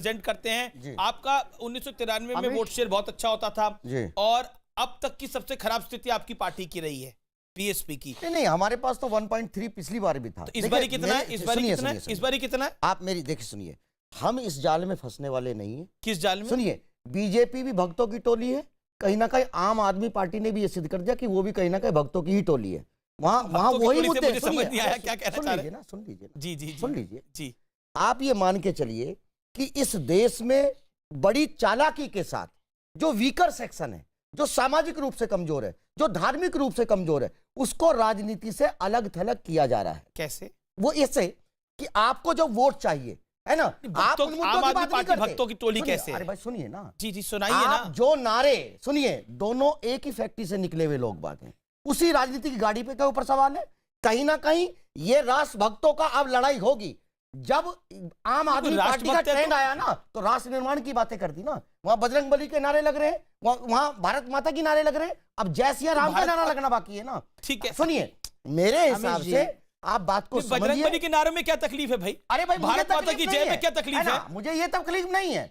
Present करते हैं। आपका 1993 में वोट शेयर बहुत अच्छा होता था और अब तक की सबसे खराब स्थिति आपकी पार्टी की रही है, पीएसपी की। नहीं, हमारे पास तो 1.3 पिछली बार भी था। तो इस बार कितना है? इस बार कितना है? आप मेरी देखिए, सुनिए, हम इस जाल में फंसने वाले नहीं है। किस जाल में? सुनिए, बीजेपी भी भक्तों की टोली है, कहीं ना कहीं आम आदमी पार्टी ने भी ये सिद्ध कर दिया कि वो भी कहीं ना कहीं भक्तों की ही टोली है। वहां वही मुद्दे। समझ नहीं आया क्या कहना चाह रहे हैं? सुन लीजिए ना, जी जी सुन लीजिए जी। आप ये मान के चलिए कि इस देश में बड़ी चालाकी के साथ जो वीकर सेक्शन है, जो सामाजिक रूप से कमजोर है, जो धार्मिक रूप से कमजोर है, उसको राजनीति से अलग थलग किया जा रहा है। कैसे? वो ऐसे कि आपको जो वोट चाहिए है ना, आप आम आदमी पार्टी भक्तों की टोली कैसे? अरे भाई सुनिए ना, जी जी सुनाइए ना। जो नारे सुनिए, दोनों एक ही फैक्ट्री से निकले हुए लोग बात हैं, उसी राजनीति की गाड़ी पे के ऊपर सवाल है। कहीं ना कहीं ये राष्ट्र भक्तों का अब लड़ाई होगी। जब आम आदमी पार्टी का ट्रेंड आया ना, तो राष्ट्र निर्माण की बातें करती ना। वहां बजरंग बली के नारे लग रहे हैं, वहां भारत माता की नारे लग रहे हैं, अब जय सिया राम का नारा लगना बाकी है ना। ठीक है, सुनिए, मेरे हिसाब से आप बात को समझिए। बजरंग बली के नारे में क्या तकलीफ है भाई? अरे भाई, भारत माता की जय में क्या तकलीफ है? मुझे ये तकलीफ नहीं है,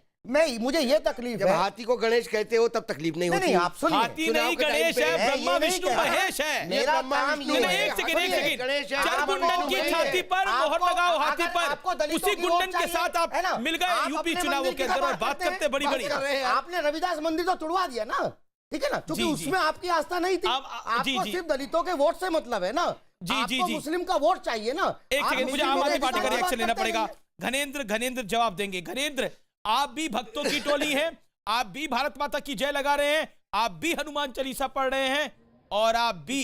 मुझे ये तकलीफ है। हाथी को गणेश कहते हो तब तकलीफ नहीं होती। नहीं, आप सुनिए, हाथी नहीं गणेश है, ब्रह्मा विष्णु महेश है। मेरा काम ये है। एक सेकंड, जब गुंडन की छाती पर मोहर लगाओ हाथी पर, उसी गुंडन के साथ आप मिल गए यूपी चुनावों के अंदर और बात करते बड़ी बड़ी। आपने रविदास मंदिर तो तुड़वा दिया ना, ठीक है ना, क्योंकि उसमें आपकी आस्था नहीं थी। आपको सिर्फ दलितों के वोट से मतलब है ना। जी जी जी, मुस्लिम का वोट चाहिए ना। एक सेकंड, मुझे आम आदमी पार्टी का रिएक्शन लेना पड़ेगा। घनेंद्र जवाब देंगे। घनेंद्र, आप भी भक्तों की टोली हैं, आप भी भारत माता की जय लगा रहे हैं, आप भी हनुमान चालीसा पढ़ रहे हैं और आप भी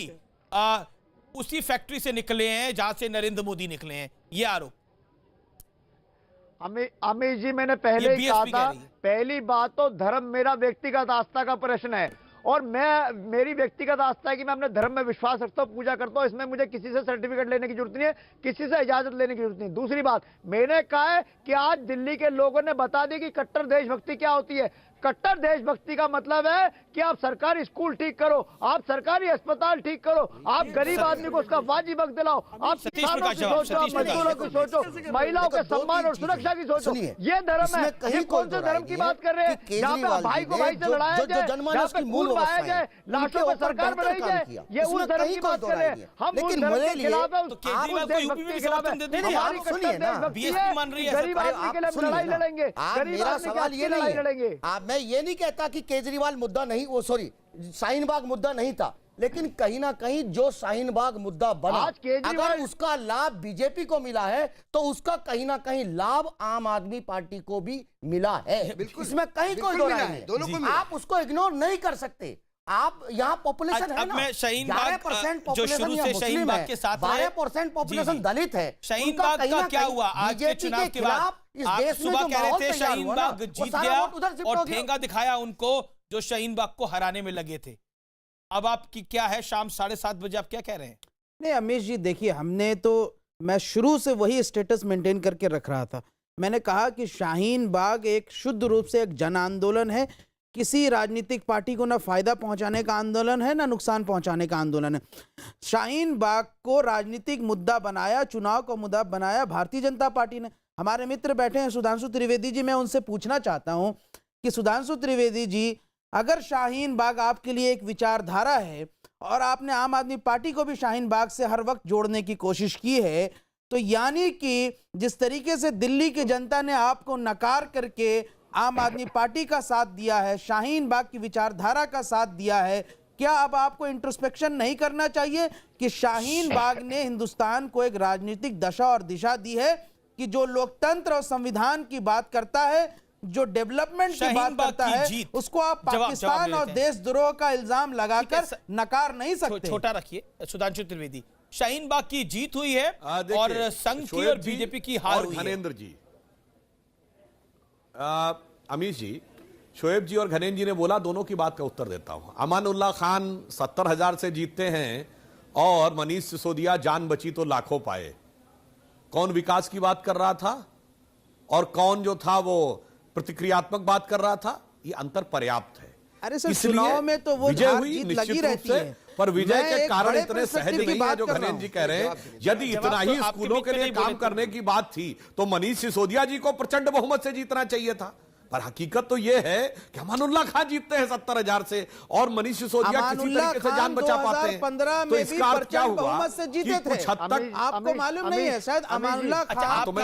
उसी फैक्ट्री से निकले हैं जहां से नरेंद्र मोदी निकले हैं, ये आरोप। अमित जी, मैंने पहले ही कहा था, पहली बात तो धर्म मेरा व्यक्तिगत आस्था का प्रश्न है और मेरी व्यक्तिगत आस्था है कि मैं अपने धर्म में विश्वास रखता हूं, पूजा करता हूं। इसमें मुझे किसी से सर्टिफिकेट लेने की जरूरत नहीं है, किसी से इजाजत लेने की जरूरत नहीं। दूसरी बात, मैंने कहा है कि आज दिल्ली के लोगों ने बता दी कि कट्टर देशभक्ति क्या होती है। कट्टर देशभक्ति का मतलब है कि आप सरकारी स्कूल ठीक करो, आप सरकारी अस्पताल ठीक करो, आप गरीब आदमी को उसका वाजिब हक दिलाओ, आप किसानों की सोचो, आप मजदूरों की सोचो, महिलाओं के सम्मान और सुरक्षा की सोचो। ये धर्म है। ये कौन से धर्म की बात कर रहे हैं जहाँ पे भाई को भाई से लड़ाया जाए, जहाँ पे खून बहाया जाए, लाशों पर सरकार बनाई जाए, ये उस धर्म की बात कर रहे हैं। हम उस धर्म के खिलाफ है, उस देशभक्ति के खिलाफ है। हमारी कट्टर देशभक्ति है, गरीब आदमी के लिए हम लड़ाई लड़ेंगे, गरीब आदमी के लिए लड़ाई लड़ेंगे। मैं ये नहीं कहता कि केजरीवाल मुद्दा नहीं, वो सॉरी शाहीन बाग मुद्दा नहीं था, लेकिन कहीं ना कहीं जो शाहीन बाग मुद्दा बना, अगर उसका लाभ बीजेपी को मिला है तो उसका कहीं ना कहीं लाभ आम आदमी पार्टी को भी मिला है। इसमें कहीं कोई दो राय नहीं, आप उसको इग्नोर नहीं कर सकते। आप यहाँ पॉपुलेशन है ना, 11% पॉपुलेशन मुस्लिम है, 12% पॉपुलेशन दलित है। शाहीन बाग का क्या हुआ आज के चुनाव के बाद? आप सुबह कह रहे थे शाहीन बाग जीत गया और ठेंगा दिखाया उनको जो शाहीन बाग को हराने में लगे थे। अब आपकी क्या है, शाम 7:30 बजे आप क्या कह रहे हैं? नहीं अमीश जी, देखिए, मैं शुरू से वही स्टेटस मेंटेन करके रख रहा था। मैंने कहा कि शाहीन बाग एक शुद्ध रूप से एक जन आंदोलन है, किसी राजनीतिक पार्टी को ना फायदा पहुंचाने का आंदोलन है ना नुकसान पहुंचाने का आंदोलन है। शाहीन बाग को राजनीतिक मुद्दा बनाया, चुनाव का मुद्दा बनाया भारतीय जनता पार्टी ने। हमारे मित्र बैठे हैं सुधांशु त्रिवेदी जी, मैं उनसे पूछना चाहता हूं कि सुधांशु त्रिवेदी जी, अगर शाहीन बाग आपके लिए एक विचारधारा है और आपने आम आदमी पार्टी को भी शाहीन बाग से हर वक्त जोड़ने की कोशिश की है, तो यानी कि जिस तरीके से दिल्ली की जनता ने आपको नकार करके आम आदमी पार्टी का साथ दिया है, शाहीन बाग की विचारधारा का साथ दिया है, क्या अब आपको इंट्रोस्पेक्शन नहीं करना चाहिए कि शाहीन बाग ने हिंदुस्तान को एक राजनीतिक दशा और दिशा दी है कि जो लोकतंत्र और संविधान की बात करता है, जो डेवलपमेंट की बात करता है, उसको आप पाकिस्तान और देशद्रोह का इल्जाम लगाकर नकार नहीं सकते। छोटा रखिए सुधांशु त्रिवेदी, शाहीन बाग की जीत हुई है और संघ की और बीजेपी की हार हुई है। घनेंद्र जी, अमीश जी, शोएब जी और घनेंद्र जी ने बोला, दोनों की बात का उत्तर देता हूं। अमानुल्लाह खान 70,000 से जीतते हैं और मनीष सिसोदिया जान बची तो लाखों पाए। कौन विकास की बात कर रहा था और कौन जो था वो प्रतिक्रियात्मक बात कर रहा था? ये अंतर पर्याप्त है। अरे सर, चुनाव में तो वो विजय हुई जीत निश्चित लगी रूप रहती से, है। पर विजय मैं के एक कारण बड़े इतने सहज perspective की नहीं है बात जो कर रहा घनेन्द्र हूं। जी कह रहे हैं। यदि जवाब इतना तो ही आपके स्कूलों बीच के में लिए नहीं काम बोले थे। करने की बात थी तो मनीष सिसोदिया जी को प्रचंड बहुमत से जीतना चाहिए था। पर हकीकत तो यह है कि अमानुल्लाह खान जीतते हैं 70,000 से और मनीष सिसोदिया किसी अमानुल्लाह तरीके से खान जान बचा पाते हैं। 2015 तो में भी इसका अर्थ क्या प्रचंड हुआ बहुमत से जीते कि कुछ थे। हद तक आपको मालूम नहीं है शायद अमानुल्लाह अच्छा, खान आपका